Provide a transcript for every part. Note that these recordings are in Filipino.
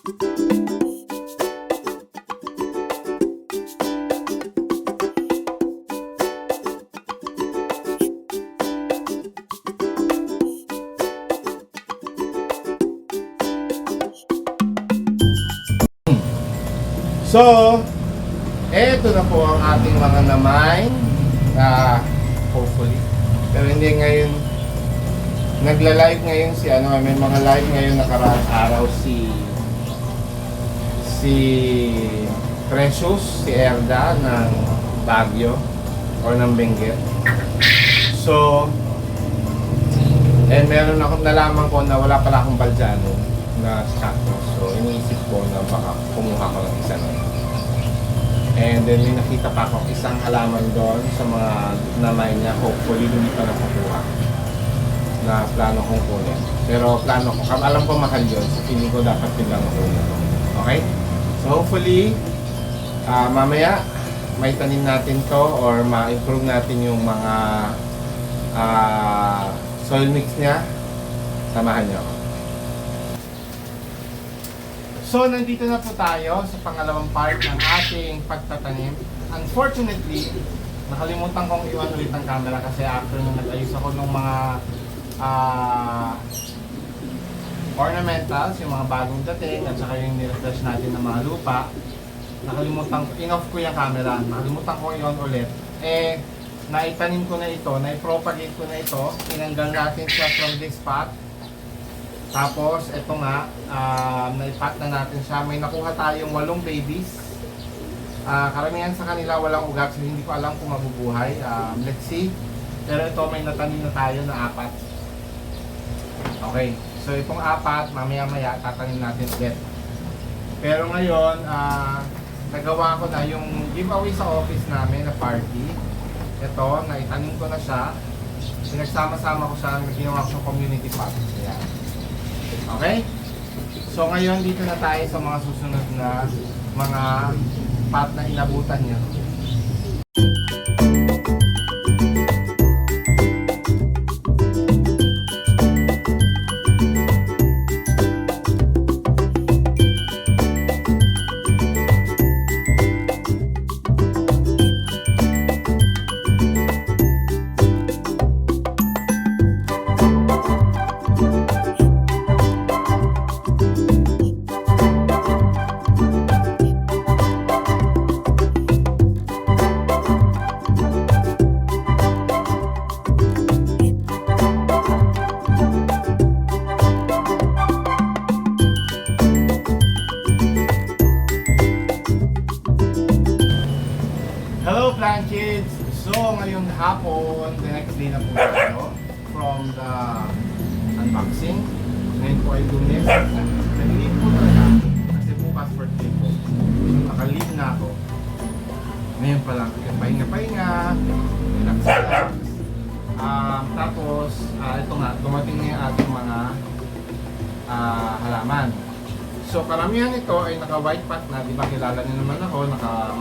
So, eto na po ang ating mga na-mine. Hopefully. Pero hindi ngayon. Nagla-live ngayon si may mga live ngayon nakaraang araw si Precious, si Erda ng Baguio or ng Benguet. So, meron akong nalaman ko na wala pala akong Baldiano na status. So, iniisip ko na baka kumuha ko ng isa nun. And then may nakita pa ako isang halaman doon sa mga na-mine niya. Hopefully, hindi pa nakukuha na plano kong kunin. Pero plano ko, alam ko mahal yun. So, feeling ko dapat yun lang kunin. Okay? So, hopefully, mamaya, may tanim natin to or ma-improve natin yung mga soil mix niya. Samahan niyo ako. So, nandito na po tayo sa pangalawang part ng ating pagtatanim. Unfortunately, nakalimutan kong iwan ulit ang camera kasi after nung nag-ayos ako ng mga ornamentals, yung mga bagong dating at saka yung nirefresh natin ng mga lupa, nakalimutan ko, in-off ko yung camera, nakalimutan ko i-on ulit. Naitanim ko na ito, na-propagate ko na ito, tinanggal natin siya from this spot. Tapos, ito nga, naipat na natin siya. May nakuha tayong 8 babies. Karamihan sa kanila walang ugat, so hindi ko alam kung mabubuhay. Let's see. Pero ito, may natanim na tayo na 4. Okay. So, itong 4, mamaya-maya, tatanim natin ulit. Pero ngayon, nagawa ko na yung giveaway sa office namin na party. Ito, naitanim ko na siya. Pinagsama-sama ko siya, ginawa ko sa community pot. Ayan. Okay? So ngayon dito na tayo sa mga susunod na mga pot na inabutan niya. Hello plant kids! So ngayong hapon, the next day na po tayo from the unboxing. Ngayon po ay Lunes. Nag-leave po talaga kasi bukas birthday ko. Naka-leave na ako. Ngayon pa lang, pahinga-pahinga, relax-relax. Tapos, ito nga, dumating na yung ating mga halaman. So karamihan ito ay naka-white pot na, di ba kilala niyo naman ako,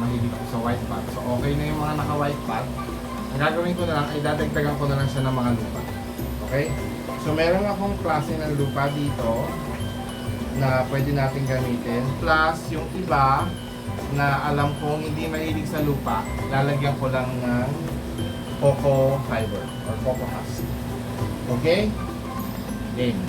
mahilig ako sa white pot. So okay na yung mga naka-white pot. Ang gagawin ko na lang ay dadagdagan ko na lang siya ng mga lupa. Okay? So meron akong klase ng lupa dito na pwede natin gamitin. Plus yung iba na alam kong hindi mahilig sa lupa, lalagyan ko lang ng coco fiber or coco husk. Okay? Game.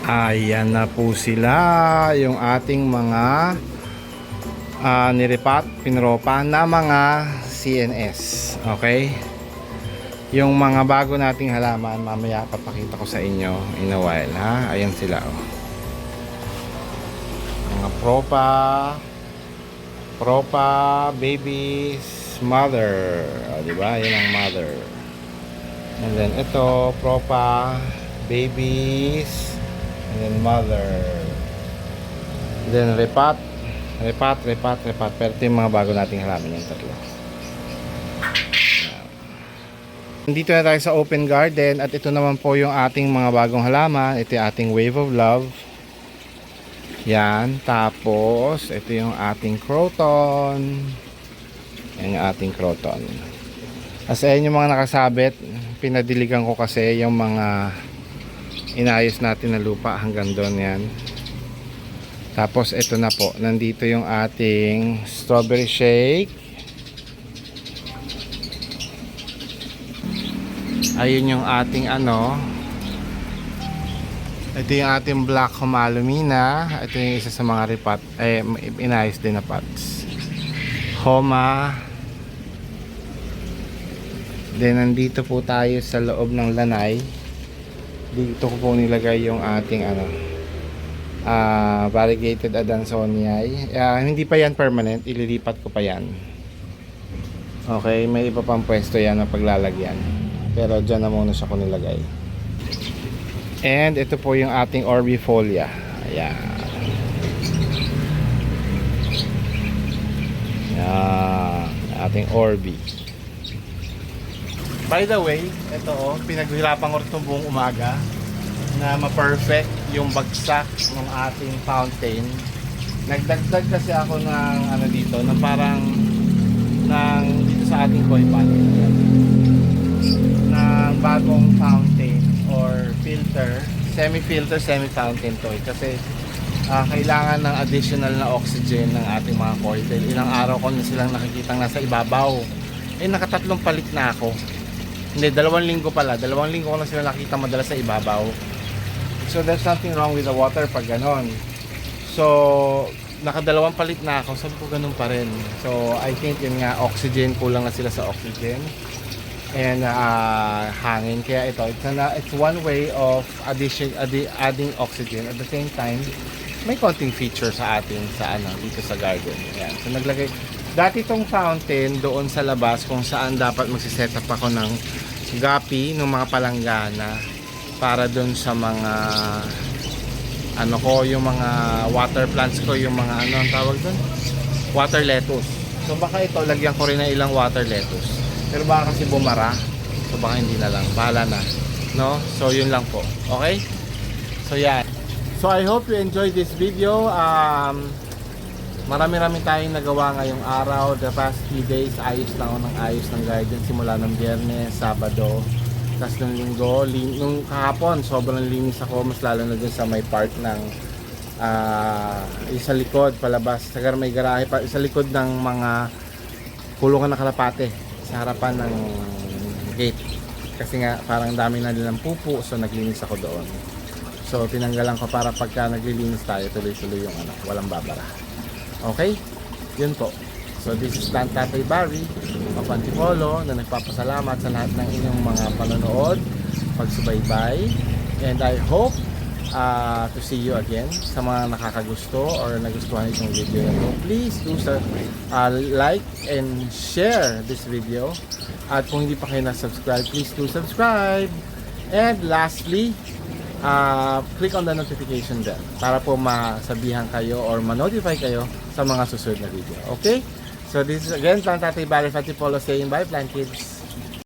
Ayan na po sila, yung ating mga niripat, pinropa na mga CNS. Okay? Yung mga bago nating halaman, mamaya papakita ko sa inyo in a while, ha? Ayan sila, oh. Mga propa, babies, mother. O, diba? Yan ang mother. And then, ito, propa, babies, and then mother. And then, repat. Pero ito yung mga bago nating halaman, yung tatlo. Nandito na tayo sa open garden at ito naman po yung ating mga bagong halaman. Ito yung ating wave of love. Yan. Tapos, ito yung ating croton. Yan yung ating croton. As ayan yung mga nakasabit, pinadiligan ko kasi yung mga inayos natin na lupa hanggang doon yan. Tapos, ito na po. Nandito yung ating strawberry shake. Ayun yung ating ito yung ating black homalumina. Ito yung isa sa mga ripat, inayos din na pots. Homa. Then nandito po tayo sa loob ng lanay. Dito ko po nilagay yung ating variegated adansonii. Hindi pa yan permanent, ililipat ko pa yan. Okay, may iba pang pwesto yan na paglalagyan. Pero dyan na muna siya ko nilagay. And ito po yung ating orbifolia. Ayan. Ayan. Ating orbi. By the way, ito pinaghirapan ko itong buong umaga na ma-perfect yung bagsak ng ating fountain. Nagdagdag kasi ako ng dito, ng parang dito sa ating koi pan. Na bagong fountain or filter, semi-filter, semi-fountain to kasi kailangan ng additional na oxygen ng ating mga koi dahil ilang araw ko na silang nakikitang nasa ibabaw. Nakatatlong palit na ako. Hindi, 2 linggo pala. 2 linggo ko na sila nakita madalas sa ibabaw. So there's something wrong with the water pag ganon. So naka2 palit na ako. Sabi ko ganun pa rin. So I think yun nga, oxygen, kulang na sila sa oxygen and hangin. Kaya ito, it's one way of adding oxygen. At the same time, may konting feature sa atin dito sa garden. Ayan. So naglagay dati itong fountain doon sa labas kung saan dapat magsiset up ako ng gapi ng mga palanggana para doon sa mga yung mga water plants ko, yung mga ang tawag doon, water lettuce. So baka ito lagyan ko rin ng ilang water lettuce. Pero baka kasi bumara. So baka hindi na lang. Bahala na. No? So yun lang po. Okay? So yan. So I hope you enjoyed this video. Marami-rami tayong nagawa ngayong araw. The past few days, ayos lang ako ng ayos ng garden. Simula ng Biyernes, Sabado, tapos ng Linggo. Nung kahapon, sobrang linis ako. Mas lalo na dun sa may part ng sa likod, palabas. Sagar may garahe pa. Sa likod ng mga kulungan na kalapate. Sa harapan ng gate. Kasi nga, parang dami na nilang pupo. So, naglinis ako doon. So, tinanggalan ko para pagka naglilinis tayo, tuloy-tuloy yung walang babara. Okay? Yun po. So this is Tatay Barry of Antipolo na nagpapasalamat sa lahat ng inyong mga panonood, pagsubaybay, and I hope to see you again. Sa mga nakakagusto or nagustuhan itong video na ito, please do like and share this video. At kung hindi pa kayo na-subscribe, please do subscribe. And lastly, click on the notification bell para po masabihan kayo or ma-notify kayo sa mga susunod na video. Okay? So this is again Tatay Barry of Antipolo saying bye, plant kids.